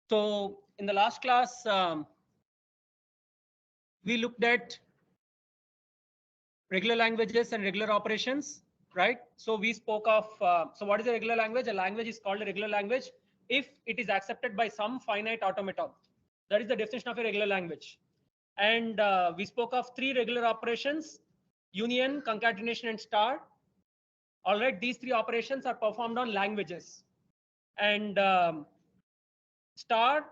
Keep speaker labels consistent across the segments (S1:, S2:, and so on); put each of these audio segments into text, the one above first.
S1: So in the last class, we looked at regular languages and regular operations, right? So we spoke of, so what is a regular language? A language is called a regular language if it is accepted by some finite automaton. That is the definition of a regular language. And we spoke of three regular operations: union, concatenation, and star. All right, these three operations are performed on languages. And star,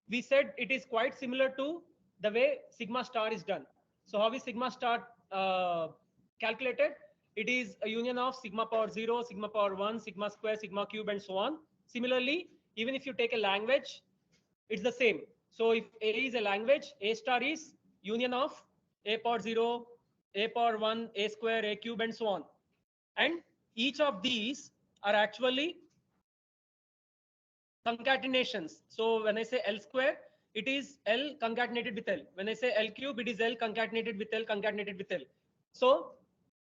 S1: we said it is quite similar to the way sigma star is done. So how is sigma star calculated? It is a union of sigma power 0, sigma power 1, sigma square, sigma cube, and so on. Similarly, even if you take a language, it's the same. So if A is a language, A star is union of A power 0, A power 1, A square, A cube, and so on. And each of these are actually concatenations. So when I say L square, it is L concatenated with L. When I say L cube, it is L concatenated with L concatenated with L. So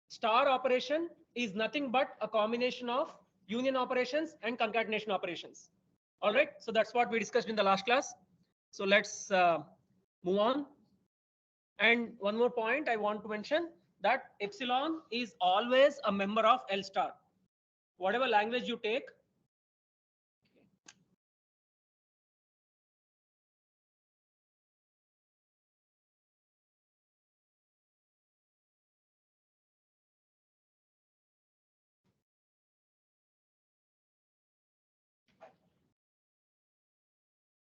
S1: star operation is nothing but a combination of union operations and concatenation operations. All right. So that's what we discussed in the last class. So let's move on. And one more point I want to mention, that epsilon is always a member of L star. Whatever language you take,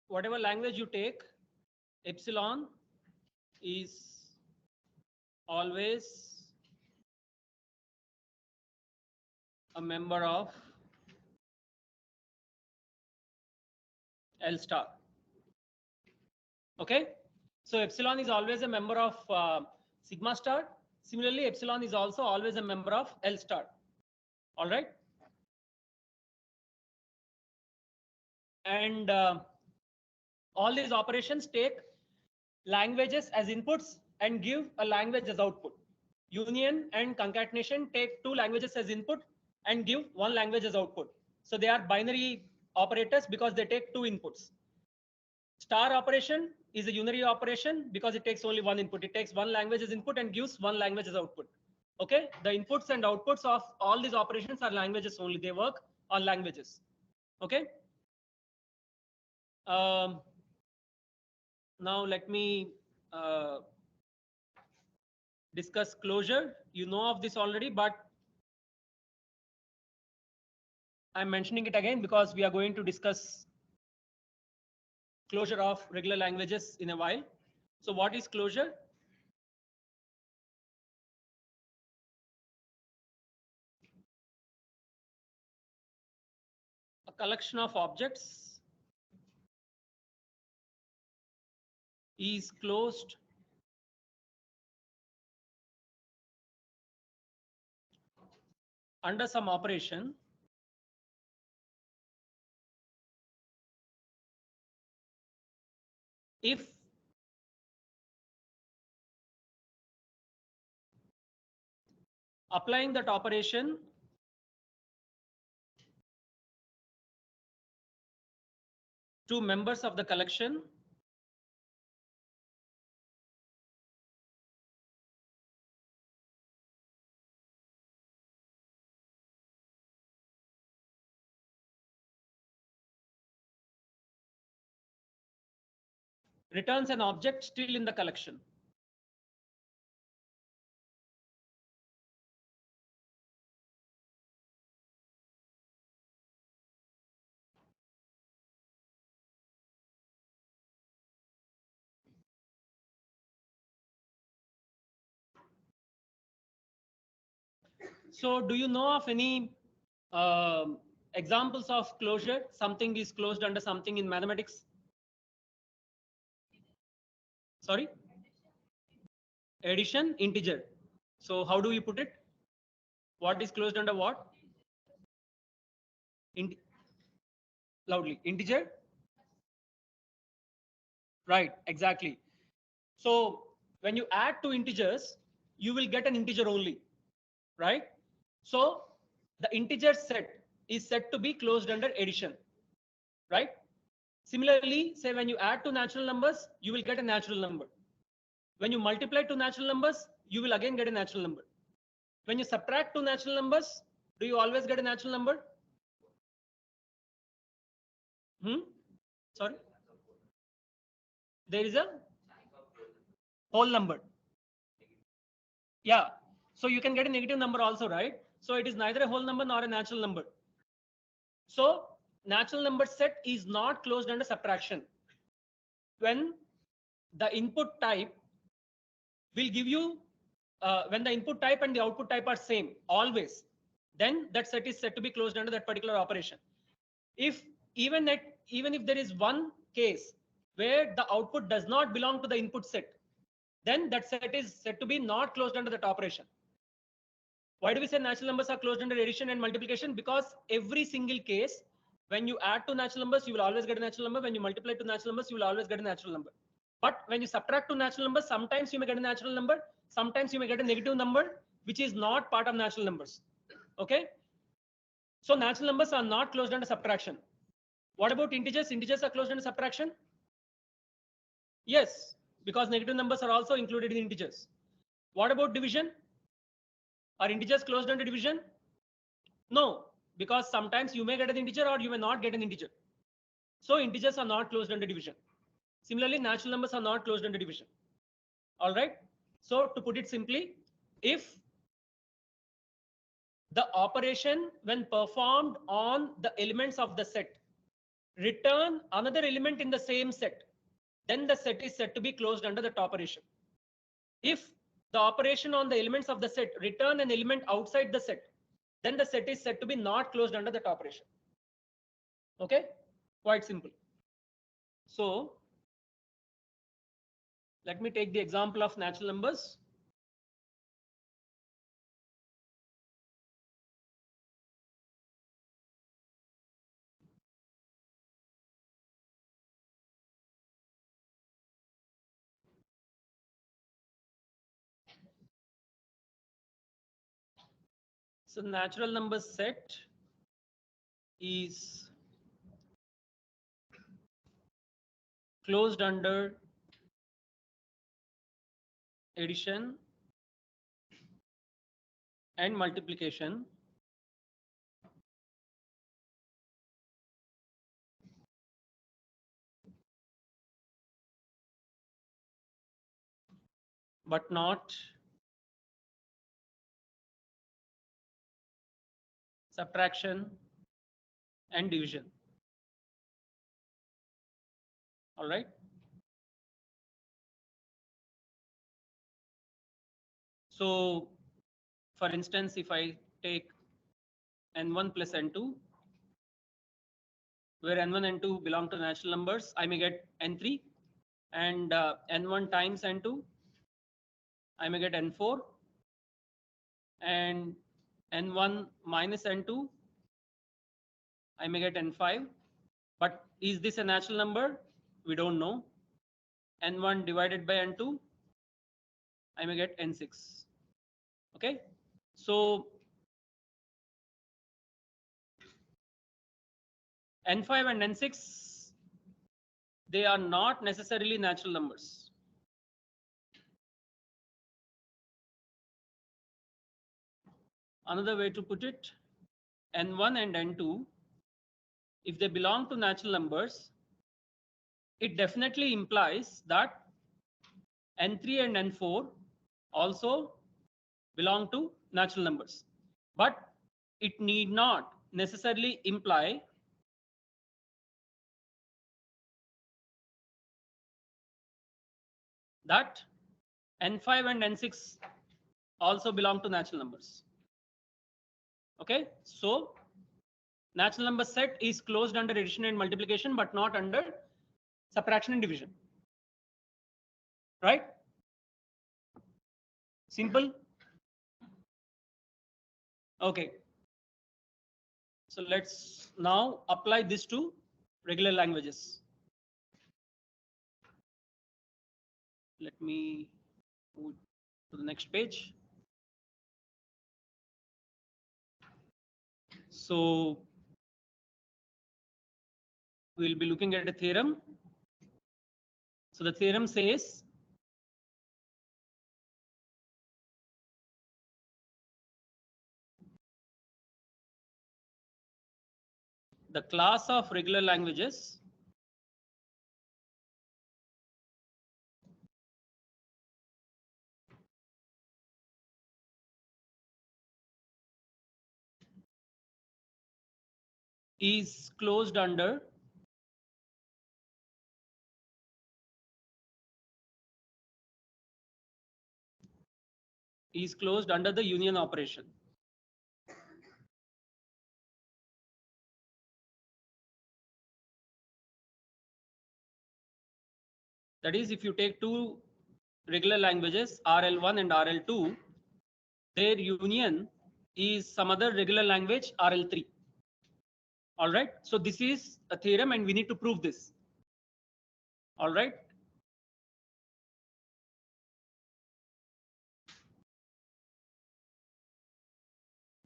S1: whatever language you take, epsilon is always a member of L star. Okay. So epsilon is always a member of sigma star. Similarly, epsilon is also always a member of L star. All right. And all these operations take languages as inputs and give a language as output. Union and concatenation take two languages as input and give one language as output. So they are binary operators because they take two inputs. Star operation is a unary operation because it takes only one input. It takes one language as input and gives one language as output. Okay, the inputs and outputs of all these operations are languages only. They work on languages. Okay. Now let me discuss closure. You know of this already, but I'm mentioning it again because we are going to discuss closure of regular languages in a while. So what is closure? A collection of objects is closed under some operation if applying that operation to members of the collection returns an object still in the collection. So do you know of any examples of closure? Something is closed under something in mathematics. Sorry? Addition, integer. So how do we put it? What is closed under what? Loudly. Integer? Right, exactly. So when you add two integers, you will get an integer only, right? So the integer set is said to be closed under addition, right? Similarly, say when you add two natural numbers, you will get a natural number. When you multiply two natural numbers, you will again get a natural number. When you subtract two natural numbers, do you always get a natural number? Sorry? There is a whole number. Yeah. So you can get a negative number also, right? So it is neither a whole number nor a natural number. So natural number set is not closed under subtraction. When the input type will give you, when the input type and the output type are same always, then that set is said to be closed under that particular operation. If even if there is one case where the output does not belong to the input set, then that set is said to be not closed under that operation. Why do we say natural numbers are closed under addition and multiplication? Because every single case, when you add two natural numbers, you will always get a natural number. When you multiply two natural numbers, you will always get a natural number. But when you subtract two natural numbers, sometimes you may get a natural number, sometimes you may get a negative number, which is not part of natural numbers. Okay? So natural numbers are not closed under subtraction. What about integers? Integers are closed under subtraction? Yes, because negative numbers are also included in integers. What about division? Are integers closed under division? No, because sometimes you may get an integer or you may not get an integer. So integers are not closed under division. Similarly, natural numbers are not closed under division. All right. So to put it simply, if the operation when performed on the elements of the set return another element in the same set, then the set is said to be closed under that operation. If the operation on the elements of the set return an element outside the set, then the set is said to be not closed under that operation. Okay, quite simple. So let me take the example of natural numbers. So natural numbers set is closed under addition and multiplication but not subtraction and division. All right. So for instance, if I take n1 plus n2, where n1 and n2 belong to natural numbers, I may get n3, and n1 times n2, I may get n4, and n1 minus n2, I may get n5. But is this a natural number? We don't know. n1 divided by n2, I may get n6. Okay, so n5 and n6, they are not necessarily natural numbers. Another way to put it, n1 and n2, if they belong to natural numbers, it definitely implies that n3 and n4 also belong to natural numbers. But it need not necessarily imply that n5 and n6 also belong to natural numbers. Okay, so natural number set is closed under addition and multiplication, but not under subtraction and division. Right? Simple. Okay. So let's now apply this to regular languages. Let me move to the next page. So we'll be looking at a theorem. So the theorem says the class of regular languages is closed under the union operation. That is, if you take two regular languages, RL1 and RL2, their union is some other regular language, RL3. All right. So this is a theorem and we need to prove this. All right.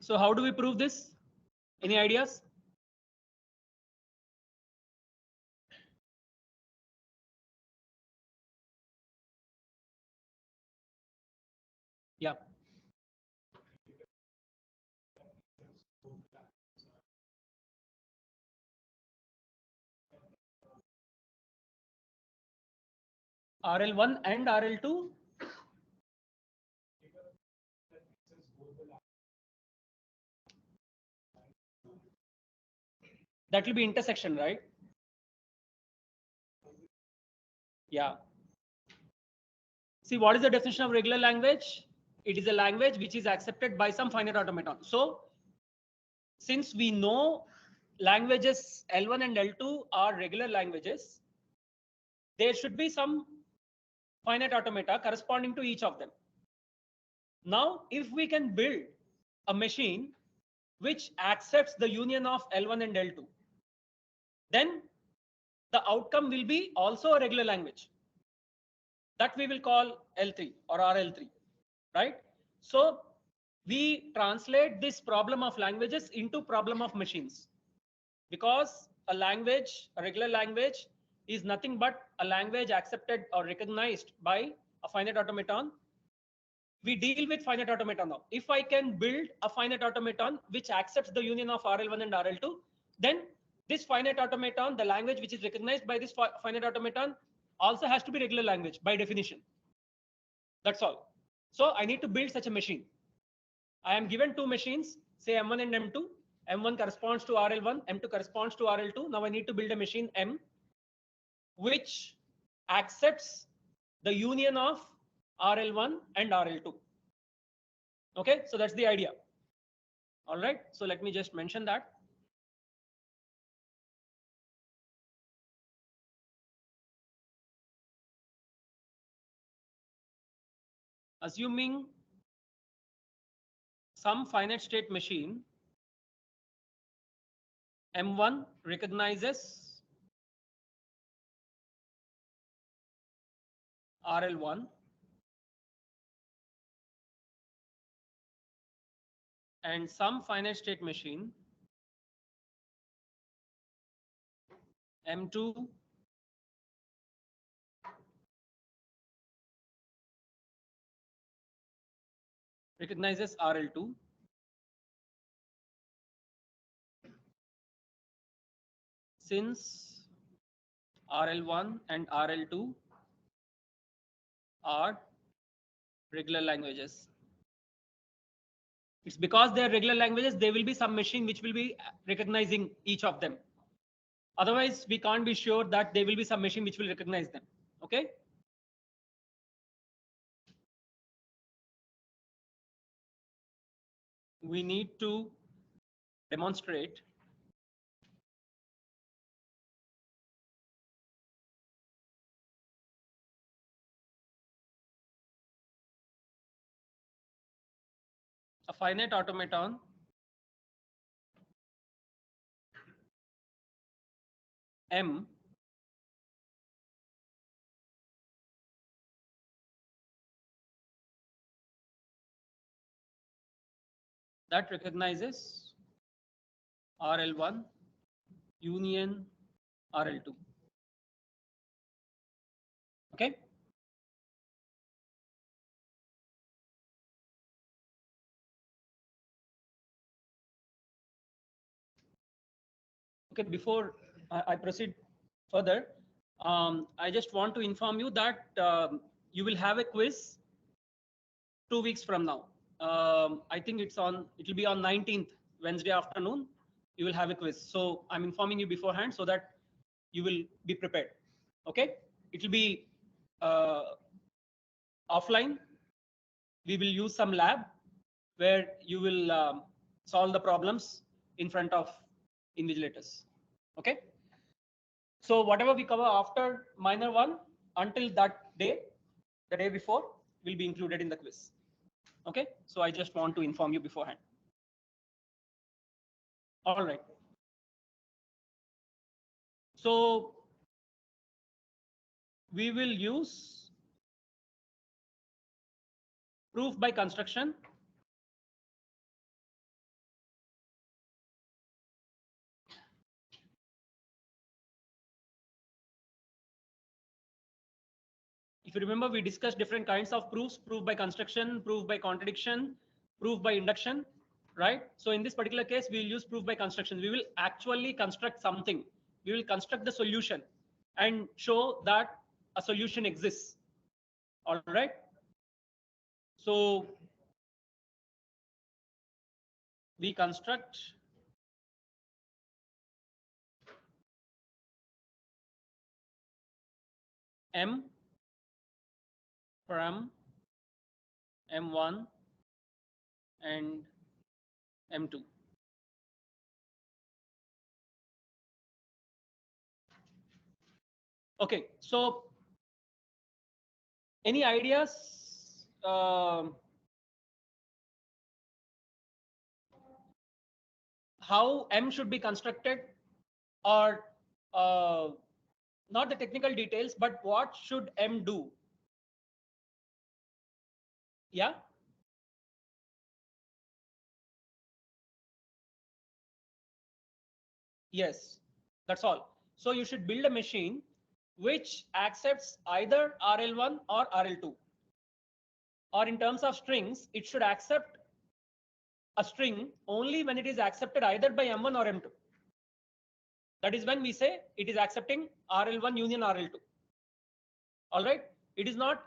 S1: So how do we prove this? Any ideas? Yeah. RL1 and RL2. That will be intersection, right? Yeah. See, what is the definition of regular language? It is a language which is accepted by some finite automaton. So since we know languages L1 and L2 are regular languages, there should be some finite automata corresponding to each of them. Now, if we can build a machine which accepts the union of L1 and L2, then the outcome will be also a regular language that we will call L3 or RL3, right? So we translate this problem of languages into problem of machines, because a regular language, is nothing but a language accepted or recognized by a finite automaton. We deal with finite automaton now. If I can build a finite automaton which accepts the union of RL1 and RL2, then this finite automaton, the language which is recognized by this finite automaton, also has to be regular language by definition. That's all. So I need to build such a machine. I am given two machines, say M1 and M2. M1 corresponds to RL1, M2 corresponds to RL2. Now I need to build a machine M which accepts the union of RL1 and RL2. Okay, so that's the idea. All right, so let me just mention that. Assuming some finite state machine, M1 recognizes RL1 and some finite state machine M2 recognizes RL2. Since RL1 and RL2 are regular languages, it's because they are regular languages, there will be some machine which will be recognizing each of them. Otherwise, we can't be sure that there will be some machine which will recognize them. Okay. We need to demonstrate a finite automaton M that recognizes RL1 union RL2. Okay. Okay, before I proceed further, I just want to inform you that you will have a quiz 2 weeks from now. I think it will be on 19th, Wednesday afternoon. You will have a quiz. So I'm informing you beforehand so that you will be prepared. Okay. It will be offline. We will use some lab where you will solve the problems in front of invigilators. Okay. So whatever we cover after minor one until that day, the day before, will be included in the quiz. Okay. So I just want to inform you beforehand. All right. So we will use proof by construction. If you remember, we discussed different kinds of proofs: proof by construction, proof by contradiction, proof by induction, right? So in this particular case, we will use proof by construction. We will actually construct something. We will construct the solution and show that a solution exists. All right. So we construct M from M1 and M2. Okay, so any ideas how M should be constructed, or not the technical details, but what should M do? Yeah. Yes, that's all. So you should build a machine which accepts either RL1 or RL2. Or in terms of strings, it should accept a string only when it is accepted either by M1 or M2. That is when we say it is accepting RL1 union RL2. All right. It is not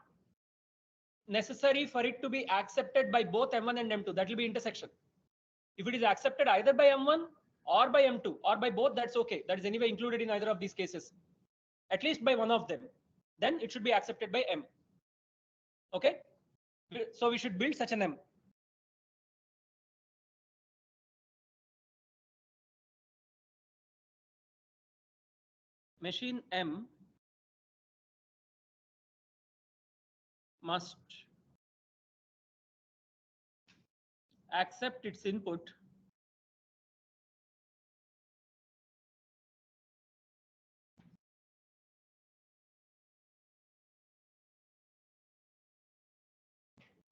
S1: necessary for it to be accepted by both M1 and M2. That will be intersection. If it is accepted either by M1 or by M2 or by both, that's okay. That is anyway included in either of these cases, at least by one of them. Then it should be accepted by M. Okay. So we should build such an M. Machine M must accept its input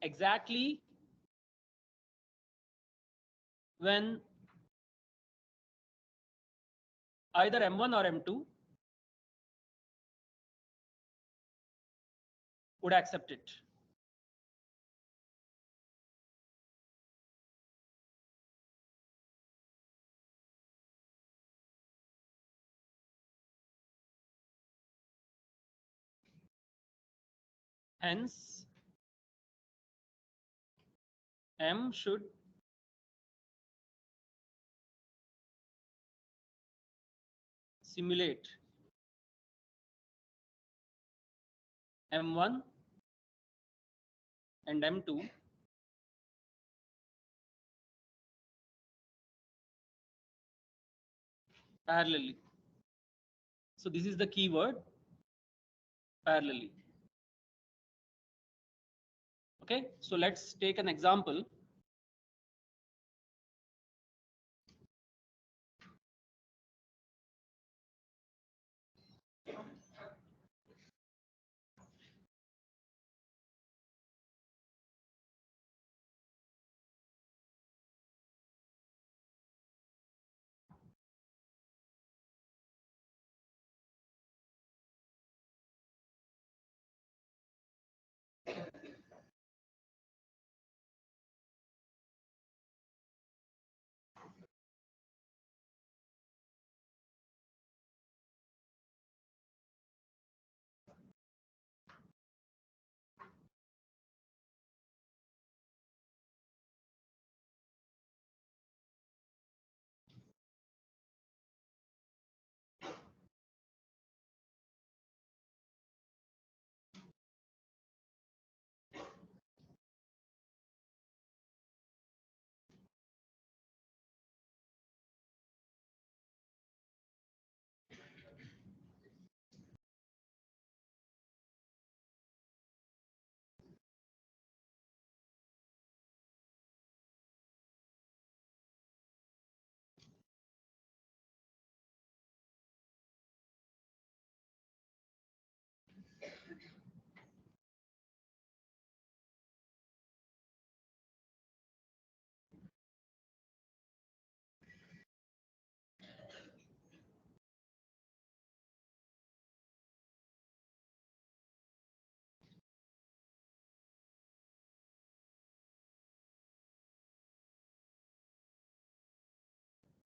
S1: exactly when either M1 or M2 would accept it. Hence, M should simulate M1 and M2 parallelly. So this is the keyword, parallelly. Okay, so let's take an example.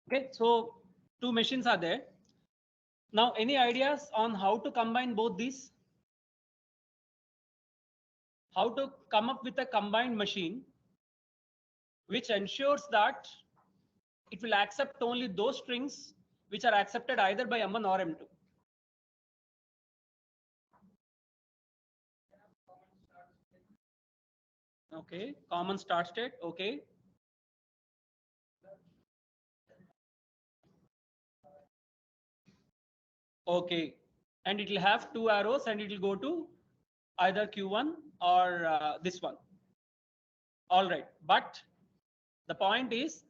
S1: Okay, so two machines are there. Now, any ideas on how to combine both these? How to come up with a combined machine which ensures that it will accept only those strings which are accepted either by M1 or M2. Okay, common start state. Okay. Okay, and it will have two arrows and it will go to either Q1 or this one. All right, but the point is,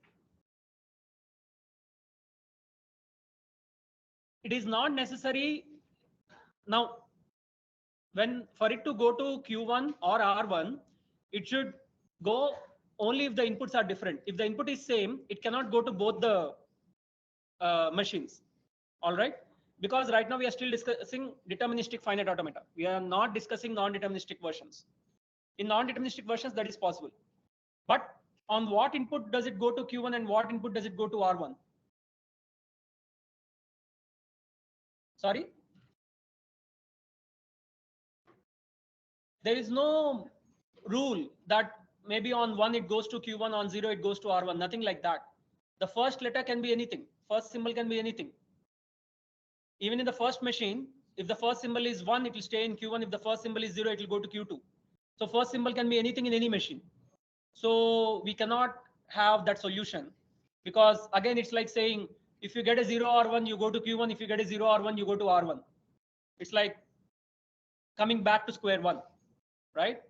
S1: it is not necessary now. When for it to go to Q1 or R1, it should go only if the inputs are different. If the input is same, it cannot go to both the machines. All right, because right now we are still discussing deterministic finite automata. We are not discussing non-deterministic versions. In non-deterministic versions, that is possible. But on what input does it go to Q1 and what input does it go to R1? Sorry, there is no rule that maybe on 1 it goes to Q1, on 0 it goes to R1, nothing like that. The first letter can be anything, first symbol can be anything. Even in the first machine, if the first symbol is 1, it will stay in Q1. If the first symbol is 0, it will go to Q2. So first symbol can be anything in any machine. So we cannot have that solution, because again, it's like saying, if you get a 0 or 1, you go to Q1. If you get a 0 or 1, you go to R1. It's like coming back to square one, right?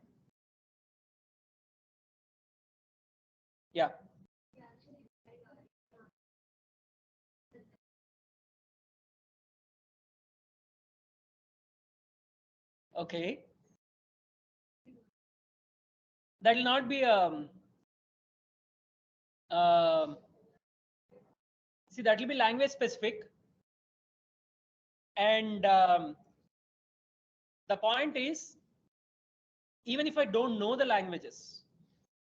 S1: Yeah. Okay. That will not be um see, that will be language specific, and the point is, even if I don't know the languages,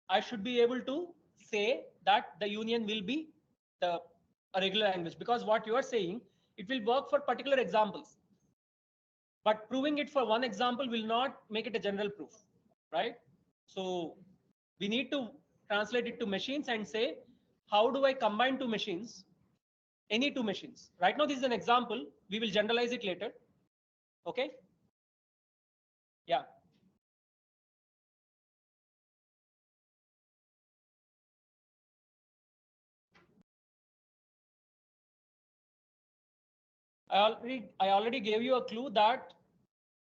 S1: I should be able to say that the union will be the a regular language, because what you are saying, it will work for particular examples, but proving it for one example will not make it a general proof, right? So we need to translate it to machines and say, how do I combine two machines? Any two machines. Right now, this is an example. We will generalize it later. Okay. Yeah. I already gave you a clue that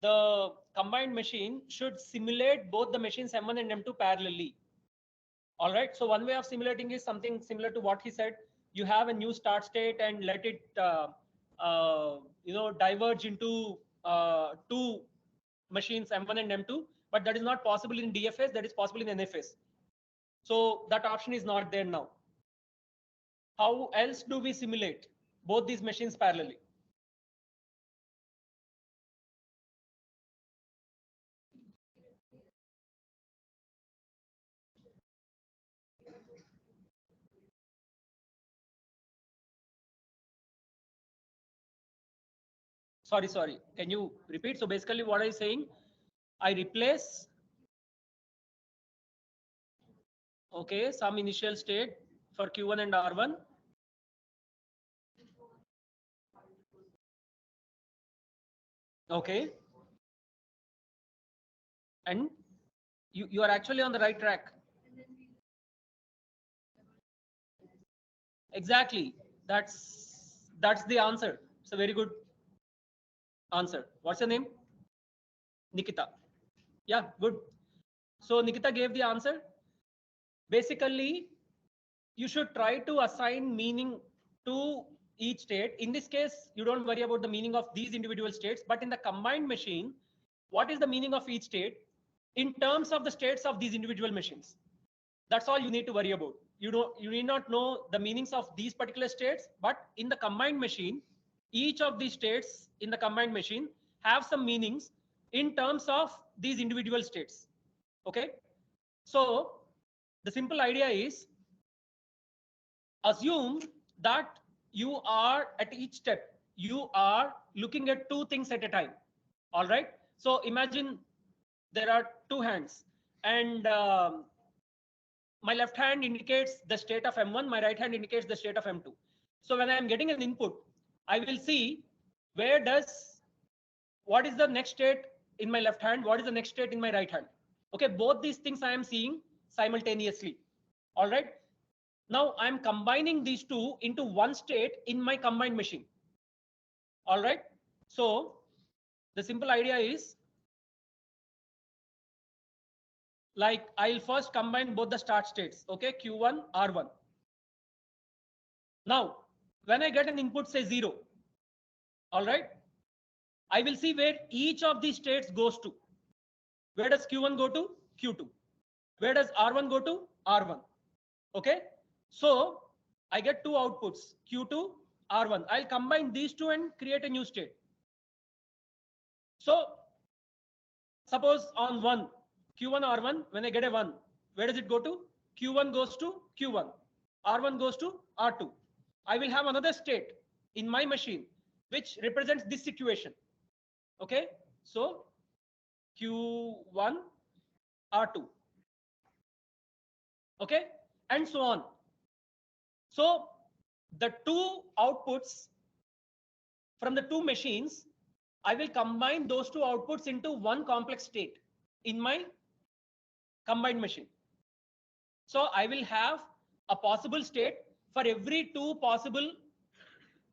S1: the combined machine should simulate both the machines M1 and M2 parallelly. All right. So one way of simulating is something similar to what he said. You have a new start state and let it, diverge into two machines, M1 and M2. But that is not possible in DFS. That is possible in NFS. So that option is not there now. How else do we simulate both these machines parallelly? Sorry. Can you repeat? So basically what I'm saying, I replace, okay, some initial state for Q1 and R1. Okay. And you are actually on the right track. Exactly. That's the answer. It's a very good answer. What's your name? Nikita. Yeah, good. So Nikita gave the answer. Basically, you should try to assign meaning to each state. In this case, you don't worry about the meaning of these individual states, but in the combined machine, what is the meaning of each state in terms of the states of these individual machines? That's all you need to worry about. You need not know the meanings of these particular states, but in the combined machine, each of these states in the combined machine have some meanings in terms of these individual states. Okay. So the simple idea is, assume that you are at each step, you are looking at two things at a time. All right. So imagine there are two hands, and my left hand indicates the state of M1, my right hand indicates the state of M2. So when I am getting an input, I will see what is the next state in my left hand, what is the next state in my right hand. Okay, both these things I am seeing simultaneously. All right. Now I'm combining these two into one state in my combined machine. All right. So the simple idea is, like, I'll first combine both the start states. Okay, Q1, R1. Now, when I get an input, say 0, all right, I will see where each of these states goes to. Where does Q1 go to? Q2. Where does R1 go to? R1. Okay. So I get two outputs, Q2, R1. I'll combine these two and create a new state. So suppose on 1, Q1, R1, when I get a 1, where does it go to? Q1 goes to Q1. R1 goes to R2. I will have another state in my machine which represents this situation. Okay. So Q1, R2. Okay. And so on. So the two outputs from the two machines, I will combine those two outputs into one complex state in my combined machine. So I will have a possible state for every two possible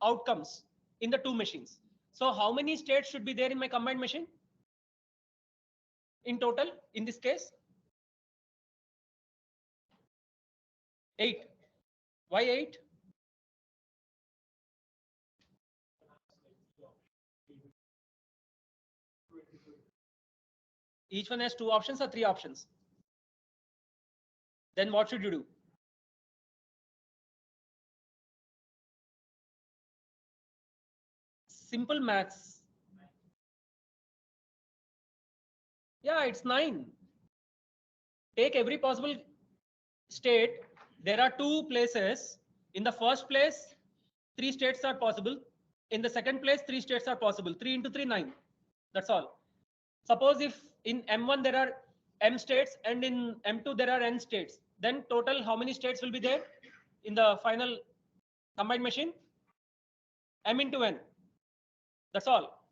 S1: outcomes in the two machines. So how many states should be there in my combined machine? In total, in this case, 8. Why 8? Each one has two options or three options. Then what should you do? Simple maths. Yeah, it's 9. Take every possible state. There are two places. In the first place, 3 states are possible. In the second place, 3 states are possible. 3 into 3, 9. That's all. Suppose if in M1 there are M states and in M2 there are N states, then total how many states will be there in the final combined machine? M into N. That's all.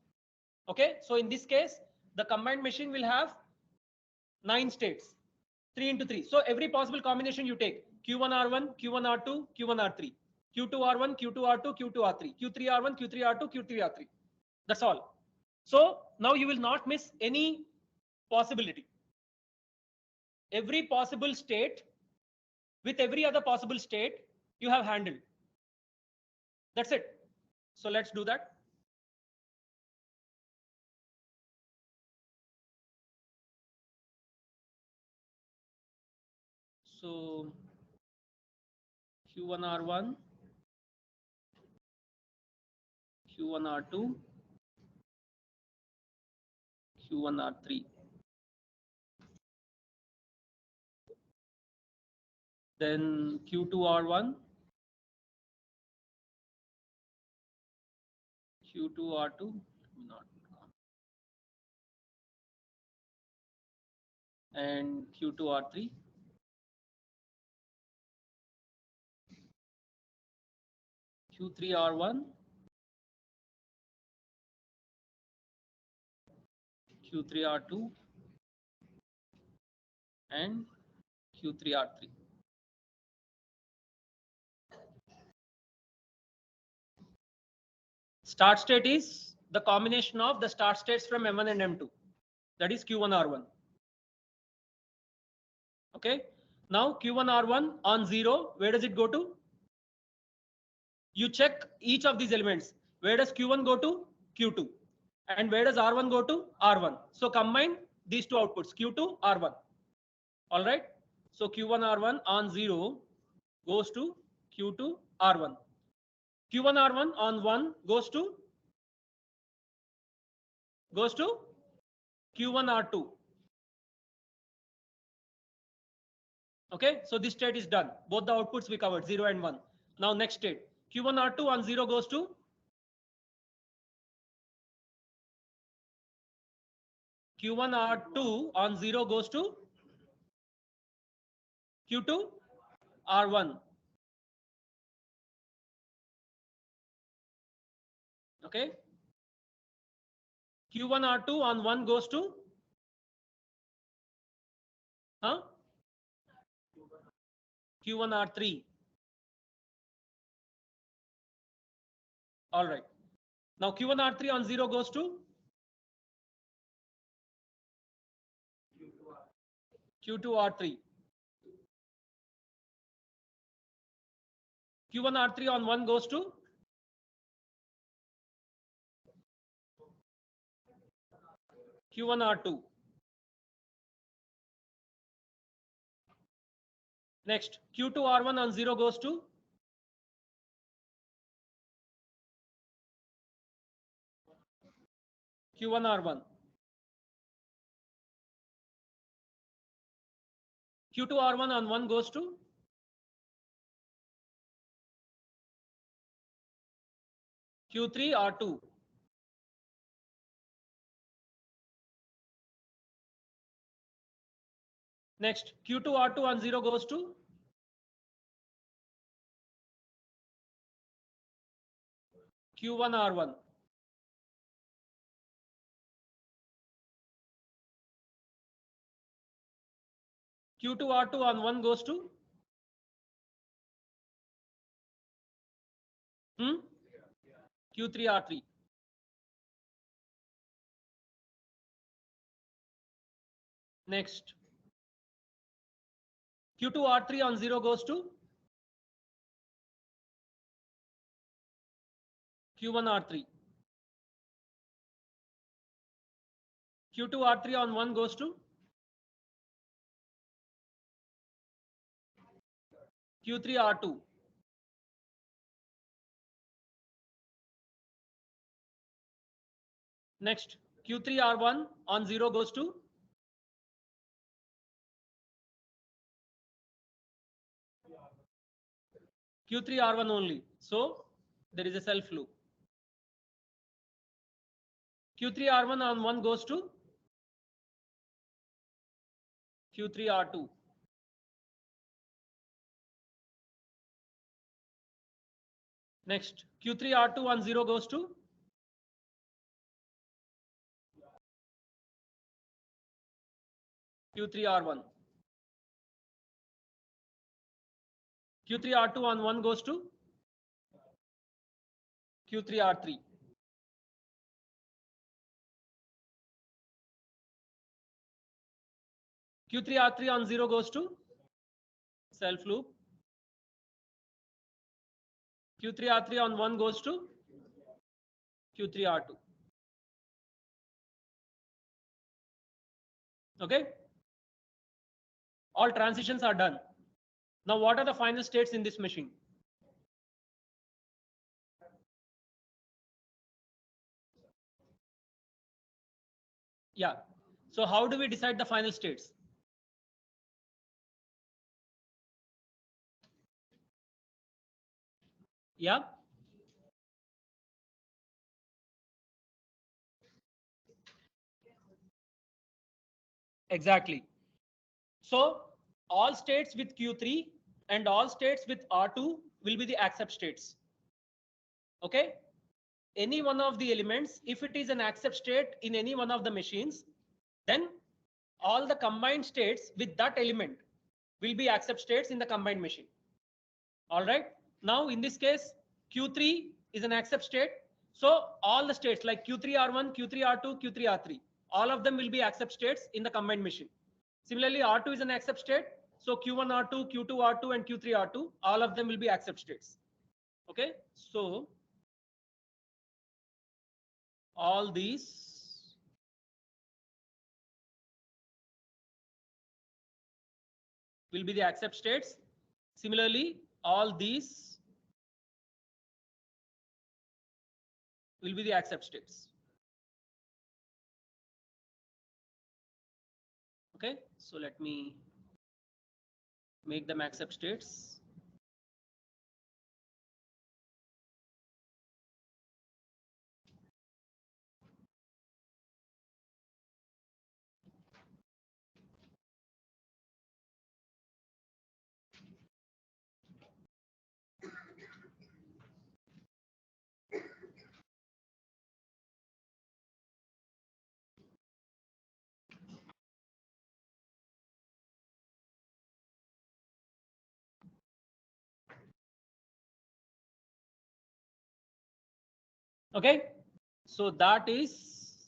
S1: Okay. So in this case, the combined machine will have 9 states, 3 into 3. So every possible combination you take, Q1 R1, Q1 R2, Q1 R3, Q2 R1, Q2 R2, Q2 R3, Q3 R1, Q3 R2, Q3 R3. That's all. So now you will not miss any possibility. Every possible state with every other possible state you have handled. That's it. So let's do that. So Q1 R1, Q1 R2, Q1 R3. Then Q2 R1, Q2 R2, and Q2 R3. Q3 R1, Q3 R2, and Q3 R3. Start state is the combination of the start states from M1 and M2. That is Q1 R1. Okay. Now Q1 R1 on 0, where does it go to? You check each of these elements. Where does Q1 go to? Q2. And where does R1 go to? R1. So combine these two outputs, Q2, R1. All right. So Q1 R1 on 0 goes to Q2 R1. Q1 R1 on 1 goes to Q1 R2. Okay. So this state is done. Both the outputs we covered, 0 and 1. Now next state. Q1 R2 on 0 goes to Q1 R2 on 0 goes to Q2 R1. Okay. Q1 R2 on 1 goes to Q1 R3. All right. Now Q1 R3 on 0 goes to Q2 R3. Q1 R3 on 1 goes to Q1 R2. Next, Q2 R1 on 0 goes to Q1 R1. Q2 R1 on 1 goes to Q3 R2. Next, Q2 R2 on 0 goes to Q1 R1. Q2 R2 on 1 goes to Q3 R3. Next, Q2 R3 on 0 goes to Q1 R3. Q2 R3 on 1 goes to Q3 R2. Next, Q3 R1 on 0 goes to Q3 R1 only. So there is a self loop. Q3 R1 on 1 goes to Q3 R2. Next, Q3 R2 on 0 goes to Q3 R1. Q3 R2 on 1 goes to Q3 R3. Q3 R3 on 0 goes to self loop. Q3 R3 on 1 goes to Q3 R2. Okay. All transitions are done. Now, what are the final states in this machine? Yeah. So how do we decide the final states? Yeah. Exactly. So all states with Q3 and all states with R2 will be the accept states. Okay. Any one of the elements, if it is an accept state in any one of the machines, then all the combined states with that element will be accept states in the combined machine. All right. Now in this case, Q3 is an accept state. So all the states like Q3R1, Q3R2, Q3R3, all of them will be accept states in the combined machine. Similarly, R2 is an accept state. So Q1R2, Q2R2, and Q3R2, all of them will be accept states. Okay. So all these will be the accept states. Similarly, all these will be the accept states. Okay, so let me make them accept states. Okay, so that is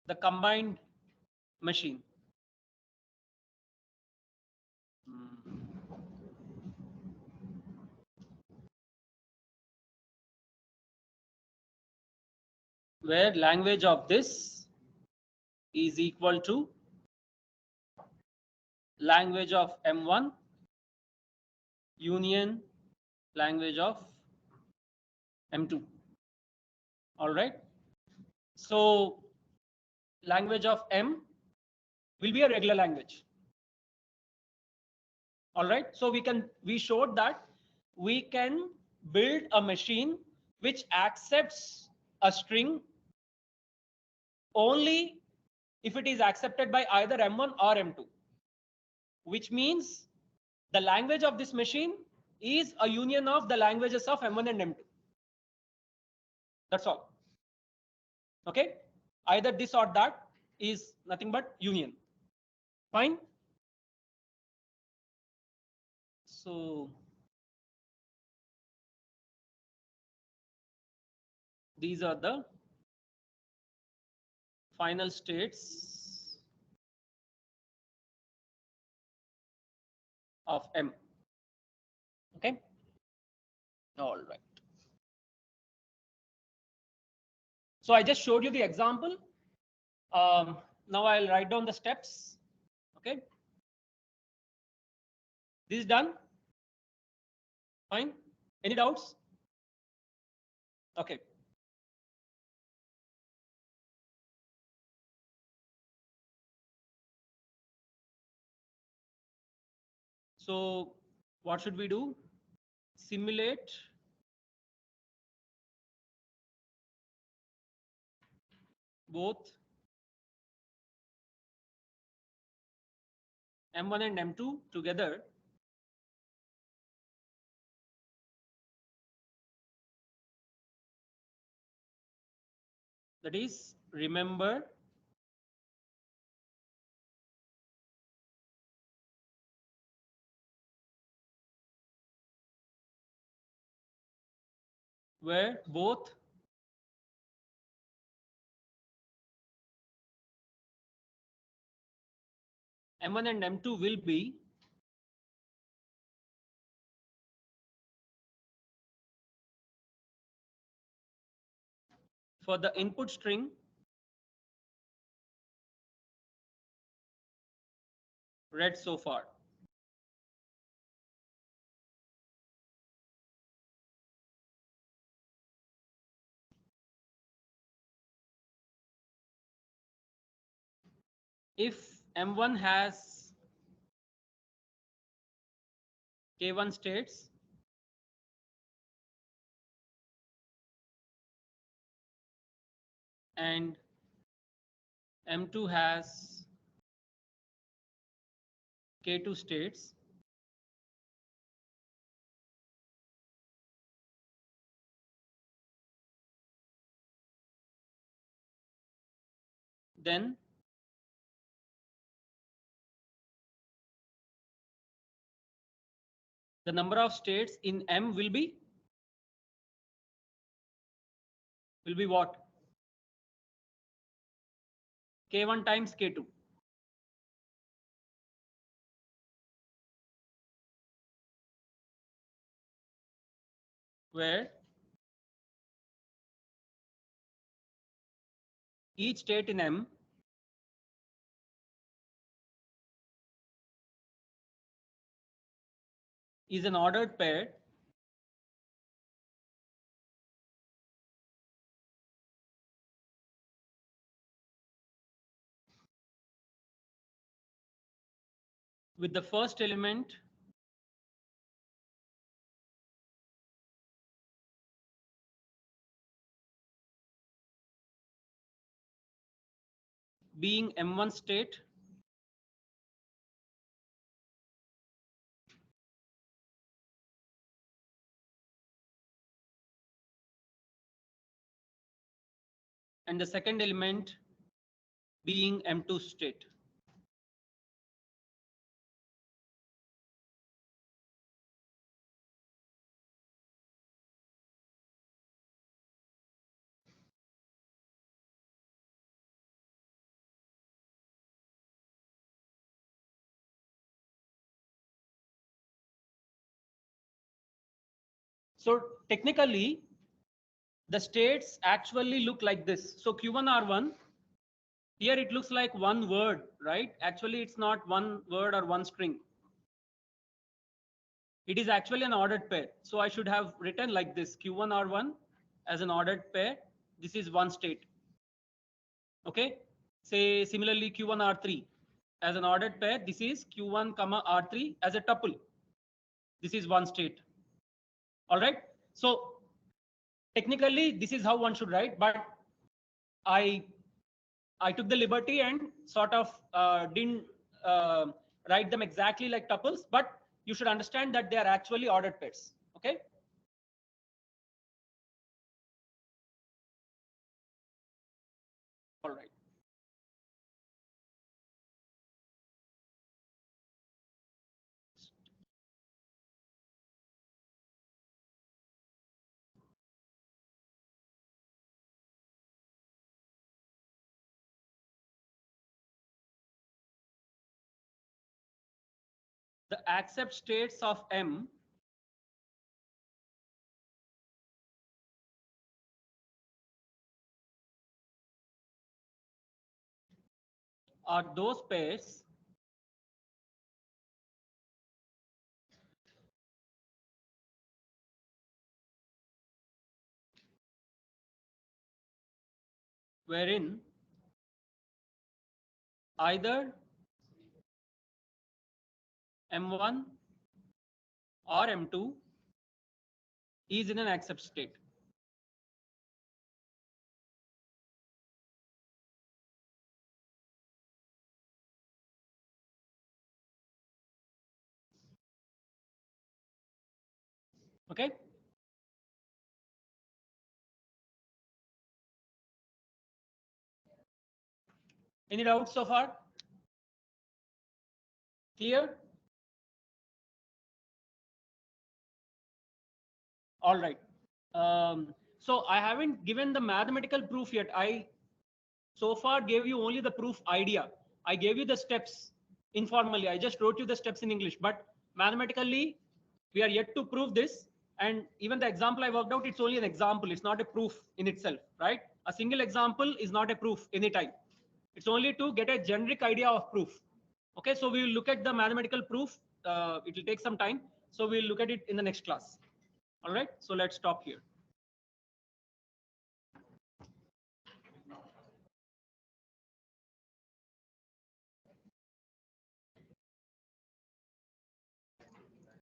S1: the combined machine. Where language of this is equal to language of M1 union language of M2. All right. So language of M will be a regular language. All right. So we showed that we can build a machine which accepts a string only if it is accepted by either M1 or M2, which means the language of this machine is a union of the languages of M1 and M2. That's all. Okay. Either this or that is nothing but union. Fine. So these are the final states of M. Okay. All right. So I just showed you the example. Now I'll write down the steps. Okay. This is done. Fine. Any doubts? Okay. So what should we do? Simulate both M1 and M2 together. That is, remember where both M1 and M2 will be for the input string read so far. If M1 has K1 states and M2 has K2 states, then the number of states in M will be what? K1 times K2, where each state in M is an ordered pair with the first element being M1 state and the second element being M2 state. So technically, the states actually look like this. So Q1 R1, here it looks like one word, right? Actually, it's not one word or one string. It is actually an ordered pair. So I should have written like this, Q1 R1 as an ordered pair. This is one state. Okay. Say similarly Q1 R3 as an ordered pair. This is Q1 comma R3 as a tuple. This is one state. All right. So technically, this is how one should write, but I I took the liberty and sort of didn't uh, write them exactly like tuples, but you should understand that they are actually ordered pairs. Okay. All right. The accept states of M are those pairs wherein either M1 or M2 is in an accept state. Okay. Any doubts so far? Clear? All right. So I haven't given the mathematical proof yet. I so far gave you only the proof idea. I gave you the steps informally. I just wrote you the steps in English, but mathematically, we are yet to prove this. And even the example I worked out, it's only an example. It's not a proof in itself, right? A single example is not a proof anytime. It's only to get a generic idea of proof. Okay, so we will look at the mathematical proof. It will take some time. So we'll look at it in the next class. All right, so let's stop here.